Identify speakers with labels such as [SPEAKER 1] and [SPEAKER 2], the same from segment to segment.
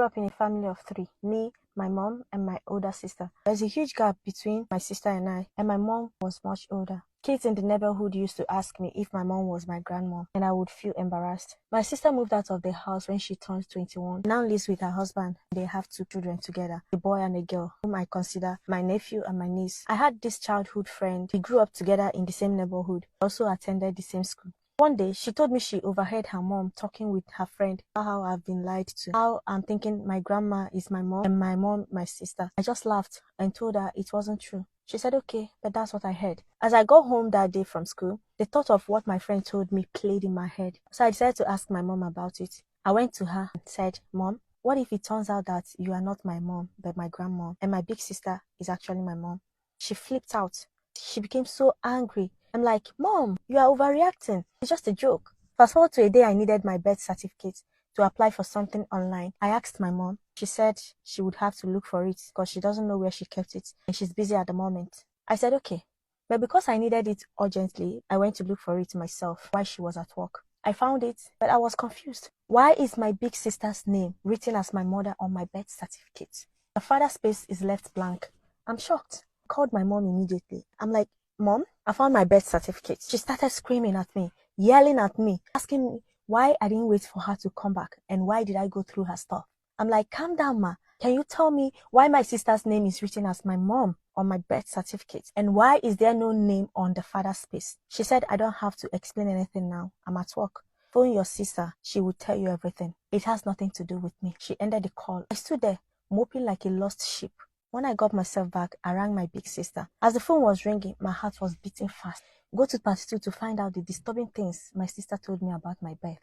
[SPEAKER 1] Grew up in a family of three: me, my mom, and my older sister. There's a huge gap between my sister and I, and my mom was much older. Kids in the neighborhood used to ask me if my mom was my grandmom, and I would feel embarrassed. My sister moved out of the house when she turned 21. Now lives with her husband. They have 2 children together, a boy and a girl, whom I consider my nephew and my niece. I had this childhood friend. We grew up together in the same neighborhood, also attended the same school. One day, she told me she overheard her mom talking with her friend about how I've been lied to, how I'm thinking my grandma is my mom and my mom my sister. I just laughed and told her it wasn't true. She said, okay, but that's what I heard. As I got home that day from school, the thought of what my friend told me played in my head. So I decided to ask my mom about it. I went to her and said, Mom, what if it turns out that you are not my mom, but my grandmom, and my big sister is actually my mom? She flipped out. She became so angry. I'm like, Mom, you are overreacting. It's just a joke. Fast forward to a day I needed my birth certificate to apply for something online. I asked my mom. She said she would have to look for it because she doesn't know where she kept it and she's busy at the moment. I said, okay. But because I needed it urgently, I went to look for it myself while she was at work. I found it, but I was confused. Why is my big sister's name written as my mother on my birth certificate? The father's space is left blank. I'm shocked. I called my mom immediately. I'm like, Mom, I found my birth certificate. She started screaming at me, yelling at me, asking me why I didn't wait for her to come back and why did I go through her stuff. I'm like, calm down, ma. Can you tell me why my sister's name is written as my mom on my birth certificate? And why is there no name on the father's space? She said, I don't have to explain anything now. I'm at work. Phone your sister. She will tell you everything. It has nothing to do with me. She ended the call. I stood there, moping like a lost sheep. When I got myself back, I rang my big sister. As the phone was ringing, my heart was beating fast. Go to part 2 to find out the disturbing things my sister told me about my birth.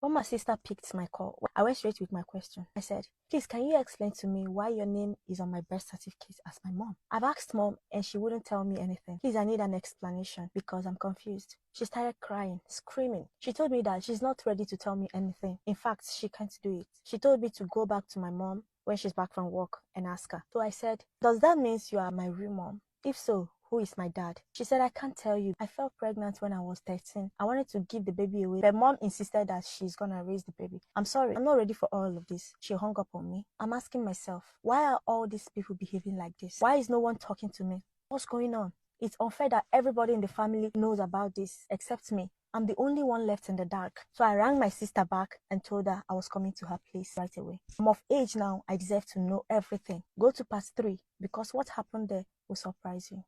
[SPEAKER 1] When my sister picked my call, I went straight with my question. I said, please, can you explain to me why your name is on my birth certificate as my mom? I've asked Mom and she wouldn't tell me anything. Please, I need an explanation because I'm confused. She started crying, screaming. She told me that she's not ready to tell me anything. In fact, she can't do it. She told me to go back to my mom when she's back from work and ask her. So I said, does that mean you are my real mom? If so, who is my dad? She said, I can't tell you. I fell pregnant when I was 13. I wanted to give the baby away, but Mom insisted that she's gonna raise the baby. I'm sorry, I'm not ready for all of this. She hung up on me. I'm asking myself, why are all these people behaving like this? Why is no one talking to me? What's going on? It's unfair that everybody in the family knows about this except me. I'm the only one left in the dark. So I rang my sister back and told her I was coming to her place right away. I'm of age now. I deserve to know everything. Go to part 3 because what happened there will surprise you.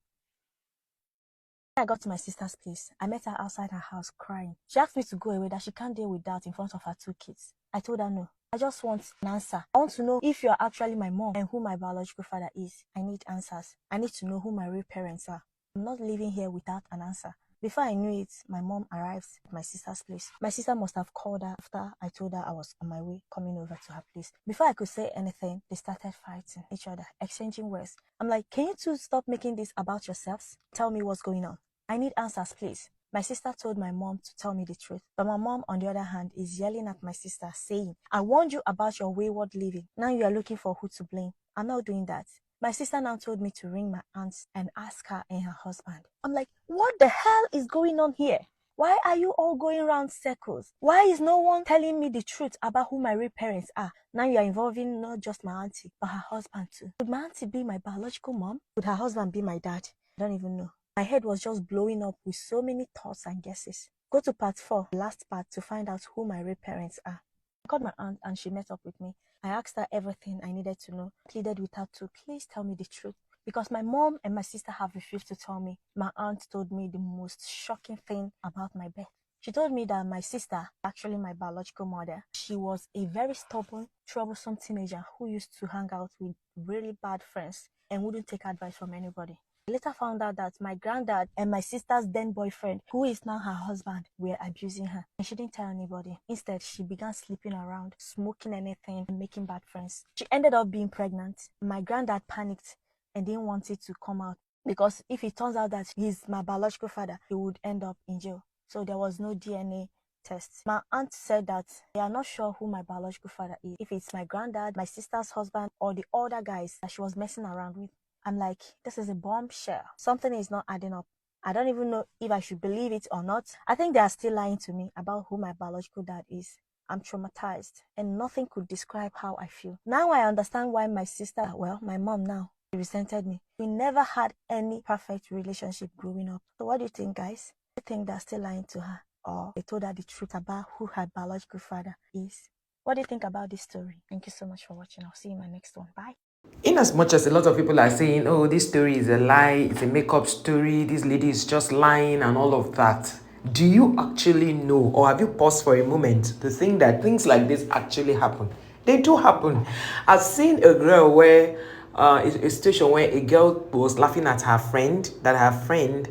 [SPEAKER 1] When I got to my sister's place, I met her outside her house crying. She asked me to go away, that she can't deal with that in front of her 2 kids. I told her no. I just want an answer. I want to know if you're actually my mom and who my biological father is. I need answers. I need to know who my real parents are. I'm not living here without an answer. Before I knew it, my mom arrives at my sister's place. My sister must have called her after I told her I was on my way coming over to her place. Before I could say anything, they started fighting each other, exchanging words. I'm like, can you two stop making this about yourselves? Tell me what's going on. I need answers, please. My sister told my mom to tell me the truth. But my mom, on the other hand, is yelling at my sister, saying, I warned you about your wayward living. Now you are looking for who to blame. I'm not doing that. My sister now told me to ring my aunt and ask her and her husband. I'm like, what the hell is going on here? Why are you all going around circles? Why is no one telling me the truth about who my real parents are? Now you are involving not just my auntie, but her husband too. Would my auntie be my biological mom? Would her husband be my dad? I don't even know. My head was just blowing up with so many thoughts and guesses. Go to part 4, the last part, to find out who my real parents are. I called my aunt and she met up with me. I asked her everything I needed to know. I pleaded with her to please tell me the truth. Because my mom and my sister have refused to tell me. My aunt told me the most shocking thing about my birth. She told me that my sister, actually my biological mother, she was a very stubborn, troublesome teenager who used to hang out with really bad friends and wouldn't take advice from anybody. I later found out that my granddad and my sister's then boyfriend, who is now her husband, were abusing her. And she didn't tell anybody. Instead, she began sleeping around, smoking anything, and making bad friends. She ended up being pregnant. My granddad panicked and didn't want it to come out because if it turns out that he's my biological father, he would end up in jail. So there was no DNA tests. My aunt said that they are not sure who my biological father is. If it's my granddad, my sister's husband, or the other guys that she was messing around with. I'm like, this is a bombshell. Something is not adding up. I don't even know if I should believe it or not. I think they are still lying to me about who my biological dad is. I'm traumatized, and nothing could describe how I feel. Now I understand why my sister, well, my mom now, resented me. We never had any perfect relationship growing up. So what do you think, guys? Do you think they're still lying to her, or they told her the truth about who her biological father is? What do you think about this story? Thank you so much for watching. I'll see you in my next one. Bye.
[SPEAKER 2] In as much as a lot of people are saying, oh, this story is a lie, it's a make-up story, this lady is just lying and all of that, do you actually know, or have you paused for a moment to think that things like this actually happen? They do happen. I've seen a girl where, a situation where a girl was laughing at her friend, that her friend,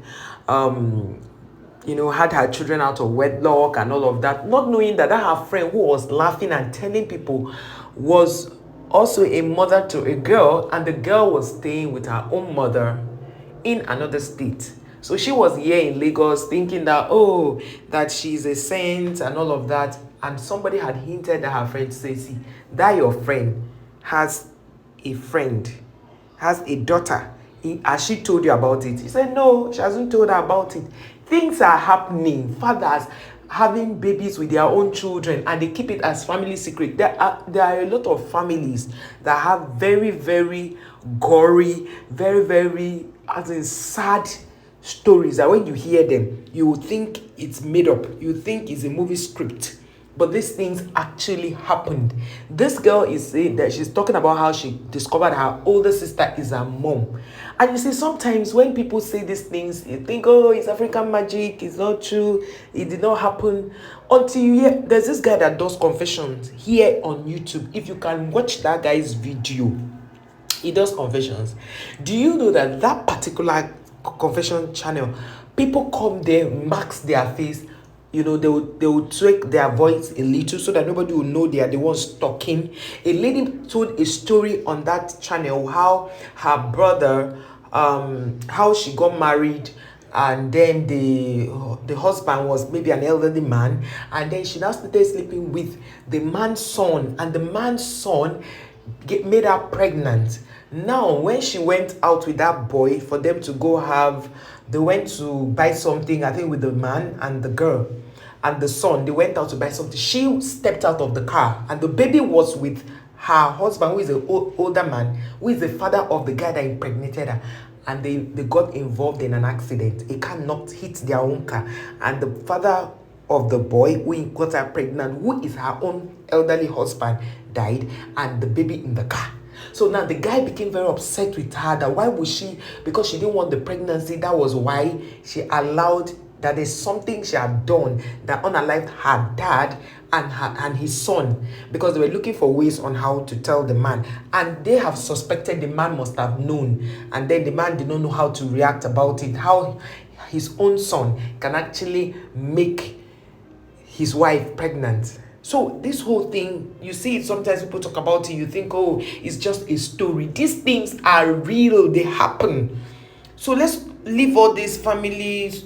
[SPEAKER 2] had her children out of wedlock and all of that, not knowing that her friend who was laughing and telling people was also a mother to a girl, and the girl was staying with her own mother in another state. So she was here in Lagos thinking that, that she's a saint and all of that. And somebody had hinted at her friend to say, see, that your friend has a friend, has a daughter. Has she told you about it? He said, no, she hasn't told her about it. Things are happening. Fathers having babies with their own children, and they keep it as family secret. There are a lot of families that have very, very gory, very, very sad stories that when you hear them, you will think it's made up. You think it's a movie script. But these things actually happened. This girl is saying that she's talking about how she discovered her older sister is her mom. And you see, sometimes when people say these things, you think, oh, it's African magic, it's not true, it did not happen. Until you hear, there's this guy that does confessions here on YouTube. If you can watch that guy's video, he does confessions. Do you know that that particular confession channel, people come there, marks their face, they will tweak their voice a little so that nobody will know they are the ones talking. A lady told a story on that channel how her brother, how she got married, and then the husband was maybe an elderly man, and then she now started sleeping with the man's son, and the man's son made her pregnant. Now, when she went out with that boy for them to they went to buy something, I think with the man and the girl and the son, they went out to buy something. She stepped out of the car, and the baby was with her husband, who is an older man, who is the father of the guy that impregnated her. And they got involved in an accident. A car hit their own car, and the father of the boy who got her pregnant, who is her own elderly husband, died, and the baby in the car. So now the guy became very upset with her that why would she, because she didn't want the pregnancy, that was why she allowed, that there's something she had done that unalived her dad and his son, because they were looking for ways on how to tell the man, and they have suspected the man must have known, and then the man did not know how to react about it, how his own son can actually make his wife pregnant. So this whole thing, you see it, sometimes people talk about it, you think, oh, it's just a story. These things are real, they happen. So let's leave all these families,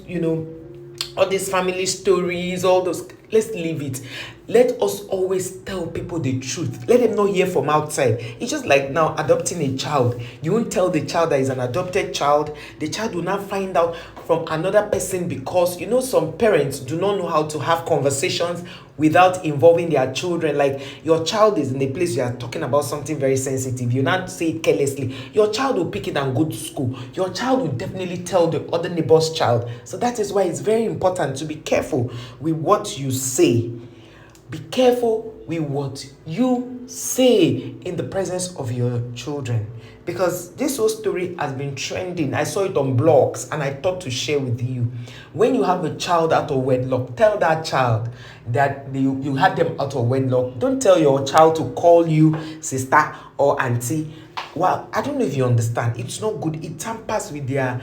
[SPEAKER 2] all these family stories, all those, let's leave it. Let us always tell people the truth. Let them not hear from outside. It's just like now adopting a child. You won't tell the child that is an adopted child. The child will not find out from another person, because some parents do not know how to have conversations without involving their children. Like, your child is in a place you are talking about something very sensitive, you not say it carelessly, your child will pick it and go to school. Your child will definitely tell the other neighbor's child. So that is why it's very important to be careful with what you say. Be careful with what you say in the presence of your children, because this whole story has been trending. I saw it on blogs and I thought to share with you. When you have a child out of wedlock, tell that child that you had them out of wedlock. Don't tell your child to call you sister or auntie. Well, I don't know if you understand. It's not good. It tampers with their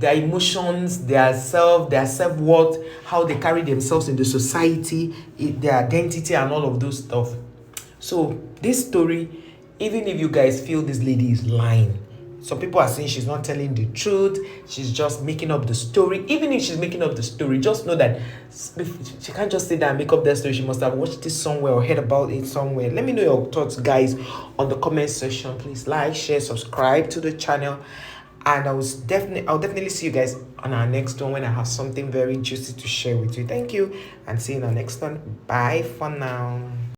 [SPEAKER 2] emotions, their self-worth, how they carry themselves in the society, their identity, and all of those stuff. So this story, even if you guys feel this lady is lying, some people are saying she's not telling the truth, she's just making up the story. Even if she's making up the story, just know that she can't just sit there and make up that story. She must have watched this somewhere or heard about it somewhere. Let me know your thoughts, guys, on the comment section. Please like, share, subscribe to the channel, And I'll definitely see you guys on our next one when I have something very juicy to share with you. Thank you, and see you in our next one. Bye for now.